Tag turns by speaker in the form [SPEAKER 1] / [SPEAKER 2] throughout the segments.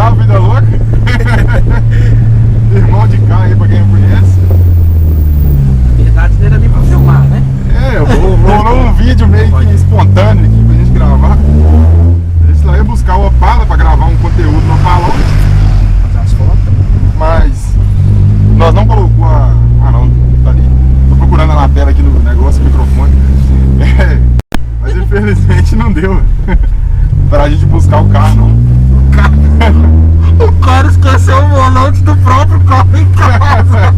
[SPEAKER 1] Gustavo Vida Louca. Irmão de cá aí, pra quem não conhece.
[SPEAKER 2] A verdade dele é nem pra filmar, né?
[SPEAKER 1] É, eu rolou um vídeo meio que espontâneo aqui pra gente gravar. A gente lá ia buscar o Opala pra gravar um conteúdo no Opalão.
[SPEAKER 2] Fazer as fotos.
[SPEAKER 1] Mas nós não colocou a... Ah não, tá ali. Tô procurando na tela aqui no negócio, o microfone. É, mas infelizmente não deu pra gente buscar o carro, não.
[SPEAKER 2] O cara esqueceu o volante do próprio carro em casa.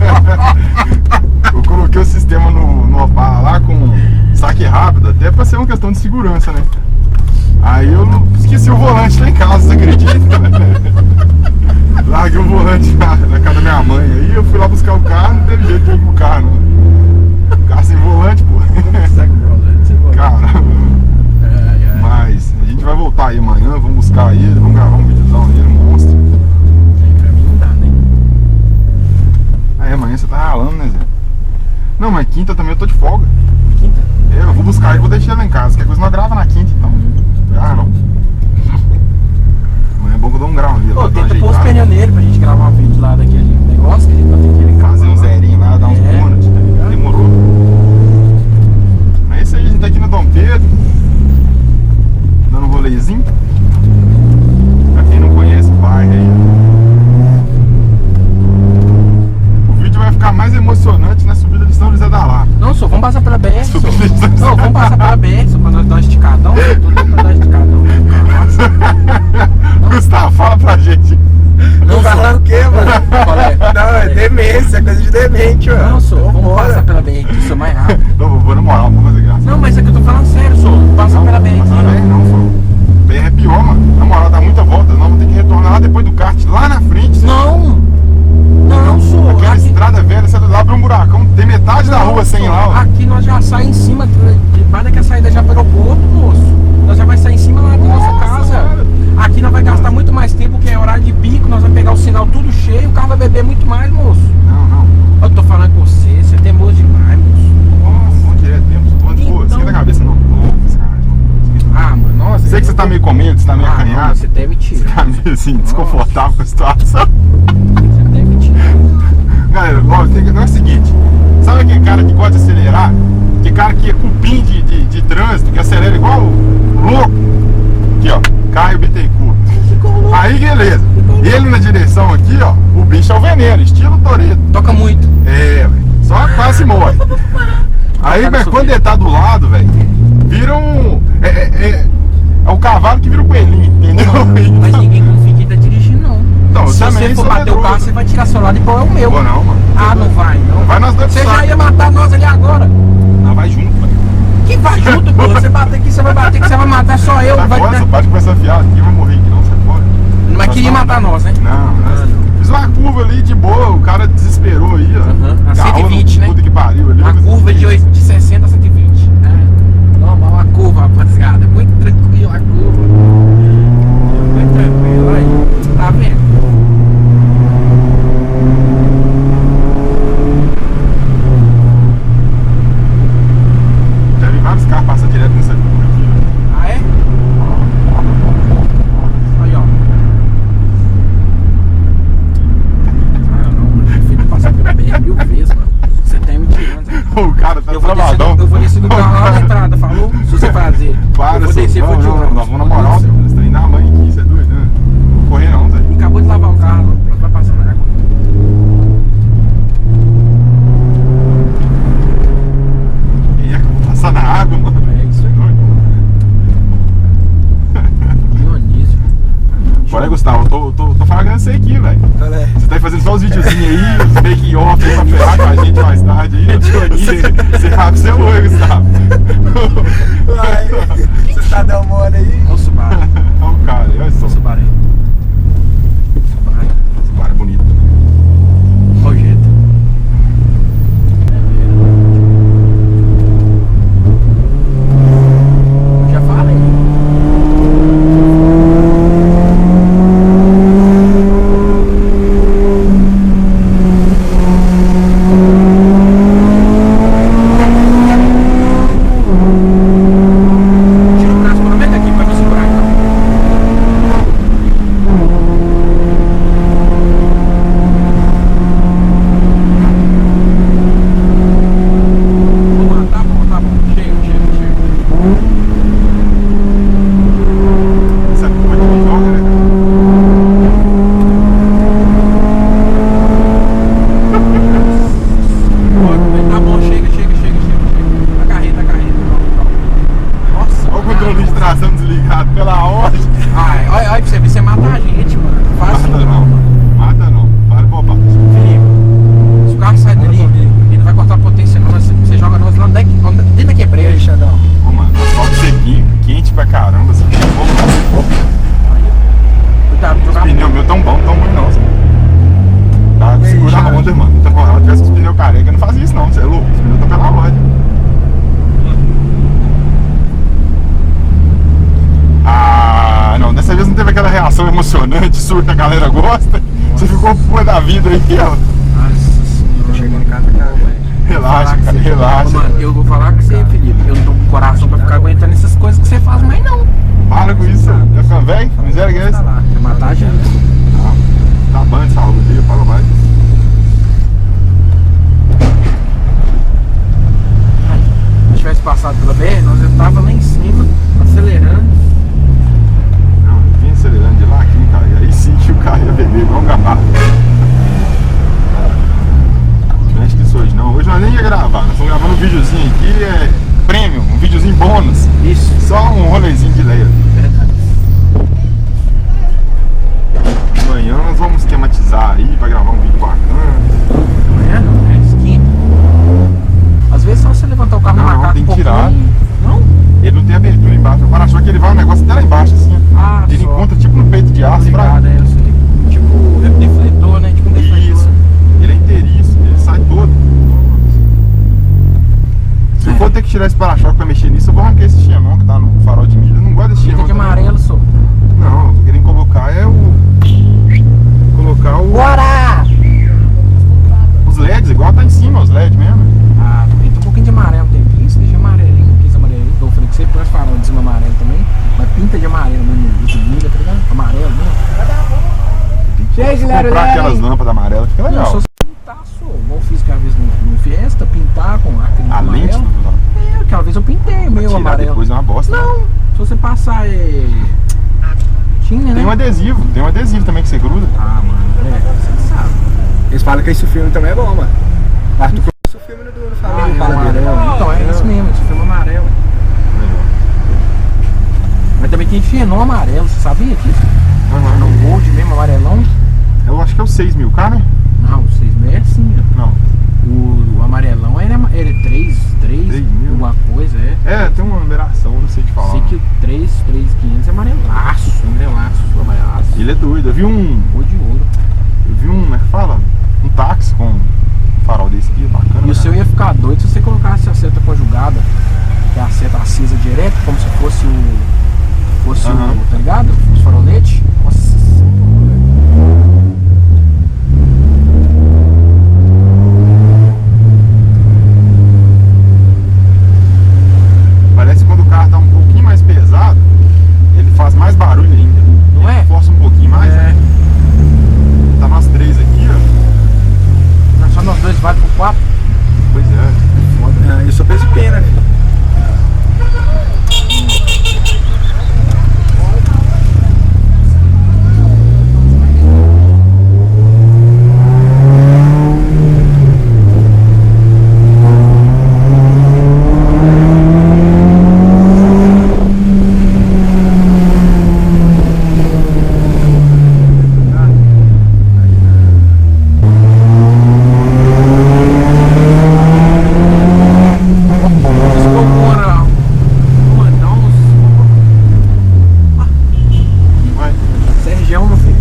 [SPEAKER 1] Eu coloquei o sistema no Opala lá com saque rápido, até pra ser uma questão de segurança, né? Aí eu esqueci o volante lá em casa, você acredita? Larguei o volante na casa da minha mãe. Aí eu fui lá buscar o carro, não teve jeito de ir pro carro, não. Carro sem volante, pô. Caramba. Mas a gente vai voltar aí amanhã, vamos buscar ele, vamos gravar um videozão nele, um monstro.
[SPEAKER 2] Pra mim não dá, né?
[SPEAKER 1] Aí amanhã você tá ralando, né, Zé? Não, mas quinta também eu tô de folga.
[SPEAKER 2] Quinta?
[SPEAKER 1] É, eu vou buscar ele e vou deixar ele lá em casa. Qualquer coisa nós grava na quinta, então. Ah, não. Amanhã é bom que eu dou um grau ali.
[SPEAKER 2] Pô, tenta pôr os pneus nele pra gente gravar um vídeo lá daquele negócio que a gente vai ter que
[SPEAKER 1] fazer um zerinho lá, dar uns bônus, tá ligado? Demorou. Mas é isso aí, a gente tá aqui no Dom Pedro, dando um rolezinho. Pra quem não conhece o bairro aí. O vídeo vai ficar mais emocionante na subida de São José da Lapa.
[SPEAKER 2] Não, só vamos passar pela BR.
[SPEAKER 1] Subida de São José.
[SPEAKER 2] Não, vamos passar pela BR, só pra nós dar um esticadão. Tô doido pra dar um esticadão.
[SPEAKER 1] Gustavo, fala pra gente.
[SPEAKER 3] Não falar o quê, mano?
[SPEAKER 2] Qual é?
[SPEAKER 3] Não, é demência, é coisa de demente, mano.
[SPEAKER 2] Não, só vamos passar pela BR, que isso é mais rápido.
[SPEAKER 1] Não, vou na moral, vou fazer graça.
[SPEAKER 2] Não, mas é que eu tô falando sério, só. Passa pela BR.
[SPEAKER 1] Passa na BR não, só. BR é pior, mano. Na moral, dá muita volta. Nós vamos ter que retornar lá depois do kart, lá na frente.
[SPEAKER 2] Não! Não, só.
[SPEAKER 1] Aquela estrada velha, você abre um buracão, tem metade da rua sem lá, ó.
[SPEAKER 2] Aqui nós já saímos em cima, debaixo daquela saída já para o aeroporto, moço. Nós já vai sair em cima lá da nossa casa. Aqui nós vai gastar muito mais tempo, que é horário de pico, nós vamos pegar o sinal tudo cheio, o carro vai beber muito mais, moço.
[SPEAKER 1] Não.
[SPEAKER 2] Eu tô falando com você, você é teimoso demais, moço.
[SPEAKER 1] Vamos direto mesmo. Pô, esquenta a cabeça, não.
[SPEAKER 2] Ah, mano, nossa.
[SPEAKER 1] Sei que você tá meio com medo, você tá meio acanhado.
[SPEAKER 2] Não, você deve tirar.
[SPEAKER 1] Tá meio assim, desconfortável com a situação.
[SPEAKER 2] Você deve tirar.
[SPEAKER 1] Galera, não é o seguinte, sabe aquele cara que gosta de acelerar? Aquele cara que é cupim de trânsito, que acelera igual louco? Aqui, ó, Caio Bittencourt. Aí, beleza. Ele na direção aqui, ó, o bicho é o veneno, estilo Toretto.
[SPEAKER 2] Toca muito.
[SPEAKER 1] É, velho, só quase morre. Aí, mas quando ele tá do lado, velho, vira um... É o cavalo que vira o coelhinho, entendeu?
[SPEAKER 2] Mas ninguém confia que tá dirigindo, não.
[SPEAKER 1] Então,
[SPEAKER 2] se
[SPEAKER 1] também
[SPEAKER 2] você for
[SPEAKER 1] sou
[SPEAKER 2] bater o
[SPEAKER 1] medroso.
[SPEAKER 2] carro, você vai tirar seu lado igual é o meu.
[SPEAKER 1] Vou não, mano.
[SPEAKER 2] Ah, não vai, não.
[SPEAKER 1] Vai nós dois
[SPEAKER 2] Você
[SPEAKER 1] pro
[SPEAKER 2] já
[SPEAKER 1] saco.
[SPEAKER 2] ia matar nós ali agora.
[SPEAKER 1] Nós vai junto, velho.
[SPEAKER 2] Que vai junto, pô. Você bater aqui, você vai bater aqui, você vai matar só eu.
[SPEAKER 1] Sai
[SPEAKER 2] Vai
[SPEAKER 1] fora,
[SPEAKER 2] dar...
[SPEAKER 1] você pode começar a fiar aqui, vai morrer aqui não, sai fora.
[SPEAKER 2] Mas queria matar nós, né?
[SPEAKER 1] Não. Fiz uma curva ali de boa, o cara desesperou aí, ó.
[SPEAKER 2] A
[SPEAKER 1] Agarrou
[SPEAKER 2] 120,
[SPEAKER 1] no
[SPEAKER 2] né?
[SPEAKER 1] Puta que pariu ali.
[SPEAKER 2] Uma curva de 60 a 120. É. Normal, a curva, rapaziada. É muito tranquilo a curva. É muito tranquilo aí. Tá vendo?
[SPEAKER 1] Já vi vários carros passando direto nessa curva aqui, ó.
[SPEAKER 2] Ah, é? Aí, ó. Ah, não, eu prefiro passar pela BR 1000 vezes, mano. Você tá me tirando, né?
[SPEAKER 1] O cara tá
[SPEAKER 2] Eu vou
[SPEAKER 1] travadão.
[SPEAKER 2] descer do carro lá na entrada, falou? Se você fazer.
[SPEAKER 1] Para,
[SPEAKER 2] eu vou descer,
[SPEAKER 1] não,
[SPEAKER 2] vou te
[SPEAKER 1] não, nós vamos na moral, você tá indo na mãe aqui, você é doido, né? Não vou correr não, Zé.
[SPEAKER 2] Acabou de lavar o carro, vai passar na água.
[SPEAKER 1] E é que eu vou passar na água, mano.
[SPEAKER 2] É isso aí. Dionísio.
[SPEAKER 1] Olha, Gustavo, eu tô falando você aqui, velho. Você tá aí fazendo só os videozinhos aí, os make off aí pra ferrar com a gente mais tarde aí. Você sabe seu oi, Gustavo.
[SPEAKER 3] Você tá dando mole aí?
[SPEAKER 2] Olha o Subaru.
[SPEAKER 1] Olha o cara, olha só.
[SPEAKER 2] Subaru. Subaru.
[SPEAKER 1] Subaru é bonito.
[SPEAKER 2] Olha o jeito. Já falei. Tira o braço, pelo menos aqui, pra me segurar então.
[SPEAKER 1] passando desligado pela ordem.
[SPEAKER 2] Ai, olha pra você ver, você mata a gente, mano. Fácil.
[SPEAKER 1] Mata não, mata não. Para de bobagem.
[SPEAKER 2] Felipe, se o carro sai dali, ele vai cortar a potência, não, você joga nós lá dentro da quebreira.
[SPEAKER 3] Xandão.
[SPEAKER 1] Ô, mano, asfalto sequinho, quente pra caramba. Assim,
[SPEAKER 2] Cuidado,
[SPEAKER 1] os
[SPEAKER 2] jogar
[SPEAKER 1] pneus meus tão bons, tão ruins não. Assim. Tá, segura a onda, mano. Então, se eu tivesse os pneus careca, eu não fazia isso não, você é louco. Os pneus estão pela ordem. Ah, não, dessa vez não teve aquela reação emocionante, surta, a galera gosta. Você ficou pura da vida aí, ó.
[SPEAKER 2] Nossa senhora.
[SPEAKER 3] Chegando em casa, cara, velho.
[SPEAKER 1] Relaxa, cara, relaxa.
[SPEAKER 2] Mano, eu vou falar com você, Felipe. Eu não tô com coração pra ficar aguentando essas coisas que você faz mais, não.
[SPEAKER 1] Para com isso, tá ficando velho? Miséria que é essa?
[SPEAKER 2] Quer matar a gente.
[SPEAKER 1] Tá bom de saúde, viu? Fala mais.
[SPEAKER 2] Se tivesse passado pela BR, nós já tava lá em cima, acelerando.
[SPEAKER 1] Não, eu vim acelerando de lá aqui, cara. E aí sim que o carro ia beber igual um gambá. Não acho que isso hoje não. Hoje nós nem ia gravar. Nós estamos gravando um videozinho aqui, é premium, um videozinho bônus.
[SPEAKER 2] Isso.
[SPEAKER 1] Só um rolezinho de leia.
[SPEAKER 2] Verdade.
[SPEAKER 1] Amanhã nós vamos esquematizar aí pra gravar um vídeo bacana.
[SPEAKER 2] Amanhã não, é esquina. Às vezes só você levantar o carro
[SPEAKER 1] Não,
[SPEAKER 2] na
[SPEAKER 1] não,
[SPEAKER 2] macaca
[SPEAKER 1] tem
[SPEAKER 2] um
[SPEAKER 1] que tirar.
[SPEAKER 2] pouquinho. Não?
[SPEAKER 1] Ele não tem abertura embaixo. O para-choque que ele vai um negócio até lá embaixo, assim.
[SPEAKER 2] Ah,
[SPEAKER 1] Ele
[SPEAKER 2] só.
[SPEAKER 1] encontra tipo no peito de aço pra.
[SPEAKER 2] Ligado, é, eu sei. Tipo, defletor, né? Tipo um defletor.
[SPEAKER 1] Isso. Ele é inteiriço, ele sai todo. Se eu for ter que tirar esse para-choque pra mexer nisso, eu vou arrancar esse xenon que tá no farol de milho. Eu não gosto desse
[SPEAKER 2] Pinta
[SPEAKER 1] xenon.
[SPEAKER 2] de
[SPEAKER 1] também.
[SPEAKER 2] amarelo, só.
[SPEAKER 1] Não, eu tô querendo colocar é o. Colocar o.
[SPEAKER 2] Bora!
[SPEAKER 1] Os LEDs, igual tá em cima, os LEDs mesmo.
[SPEAKER 2] Ah, pinta um pouquinho de amarelo, tem isso, deixa amarelinho, quis amarelinho. Igual eu falei que você põe as farol de cima amarelo também, mas pinta de amarelo mesmo, de milha, tá ligado? Amarelo mesmo.
[SPEAKER 1] Se comprar aquelas lâmpadas amarelas, fica
[SPEAKER 2] Não,
[SPEAKER 1] legal.
[SPEAKER 2] só se pintar, só. Igual eu fiz aquela vez no Fiesta, pintar com acrílico
[SPEAKER 1] A lente
[SPEAKER 2] amarelo. É, aquela vez eu pintei meio
[SPEAKER 1] tirar
[SPEAKER 2] amarelo.
[SPEAKER 1] depois é uma bosta.
[SPEAKER 2] Não, se você passar tinha, né?
[SPEAKER 1] Tem um adesivo também que você gruda.
[SPEAKER 2] Ah, mano, você sabe.
[SPEAKER 3] Eles falam que esse filme também é bom, mano. Arthur conhece o filme do Família
[SPEAKER 2] É
[SPEAKER 3] fala dele.
[SPEAKER 2] amarelo. Então, é isso mesmo, esse filme amarelo. Mas também tem xenon amarelo, você sabia disso? No
[SPEAKER 1] Uhum.
[SPEAKER 2] Gold mesmo, amarelão.
[SPEAKER 1] Eu acho que é o 6.000K, né?
[SPEAKER 2] Não, 6.000 é assim, ó.
[SPEAKER 1] Não.
[SPEAKER 2] O amarelão ele é 3
[SPEAKER 1] 3.000.
[SPEAKER 2] alguma coisa, é.
[SPEAKER 1] É, tem uma numeração, não sei te falar.
[SPEAKER 2] Sei que o 3.500 é amarelaço, amarelaço.
[SPEAKER 1] Ele é doido. Eu vi um. Como é que fala? Um táxi com um farol desse aqui, bacana.
[SPEAKER 2] E o seu
[SPEAKER 1] cara.
[SPEAKER 2] ia ficar doido se você colocasse a seta conjugada, que é a seta acesa direto, como se fosse
[SPEAKER 1] Aham.
[SPEAKER 2] o, tá ligado? Os faroletes. Nossa senhora.
[SPEAKER 1] Parece que quando o carro tá um pouquinho mais pesado, ele faz mais barulho ainda.
[SPEAKER 2] Não
[SPEAKER 1] Ele
[SPEAKER 2] é?
[SPEAKER 1] força um pouquinho mais.
[SPEAKER 2] É.
[SPEAKER 1] Né? Tá nós três aqui, ó.
[SPEAKER 2] Só nós dois vale por 4.
[SPEAKER 1] Pois é.
[SPEAKER 3] Ah, eu sou peso pena, filho.
[SPEAKER 1] Vai.
[SPEAKER 2] Sergião, meu filho.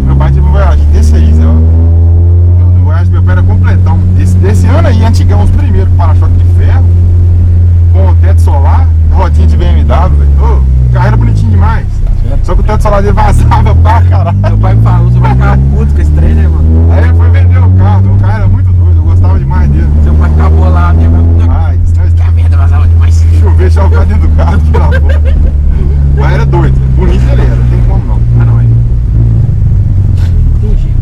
[SPEAKER 1] Meu pai teve um Voyage desse aí, Zé. No Voyage meu pai era completão. Desse ano aí, antigão, os primeiros com para-choque de ferro, com o teto solar, rodinha de BMW, velho. Ô, o carro era bonitinho demais. Só que o teto solar dele vazava pra caralho.
[SPEAKER 2] Meu pai me falou, você vai ficar puto com esse trem, né, mano?
[SPEAKER 1] Aí ele foi vender o carro era muito doido, eu gostava demais dele.
[SPEAKER 2] Seu pai ficar bolado, né?
[SPEAKER 1] Ai,
[SPEAKER 2] Que a merda vazava demais.
[SPEAKER 1] chover, deixar o carro dentro do carro, tirar a foto. Mas era doido, bonito ele era, não tem como não.
[SPEAKER 2] Ah, não, é. Tem jeito.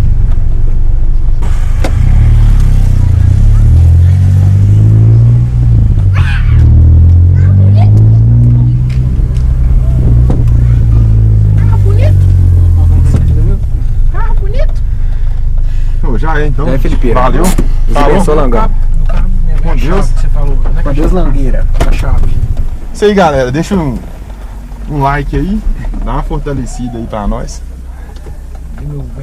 [SPEAKER 2] Carro bonito.
[SPEAKER 1] Ô, já é então.
[SPEAKER 3] Já é, Felipe.
[SPEAKER 1] Valeu.
[SPEAKER 3] Deus abençoe, Langão.
[SPEAKER 2] No carro, né,
[SPEAKER 1] Com
[SPEAKER 2] a
[SPEAKER 1] Deus.
[SPEAKER 2] chave que você falou. Onde é que
[SPEAKER 3] Com
[SPEAKER 2] a
[SPEAKER 3] Deus,
[SPEAKER 2] chave?
[SPEAKER 3] Langueira.
[SPEAKER 2] A chave.
[SPEAKER 1] Isso aí, galera. Deixa um like aí. Dá uma fortalecida aí pra nós.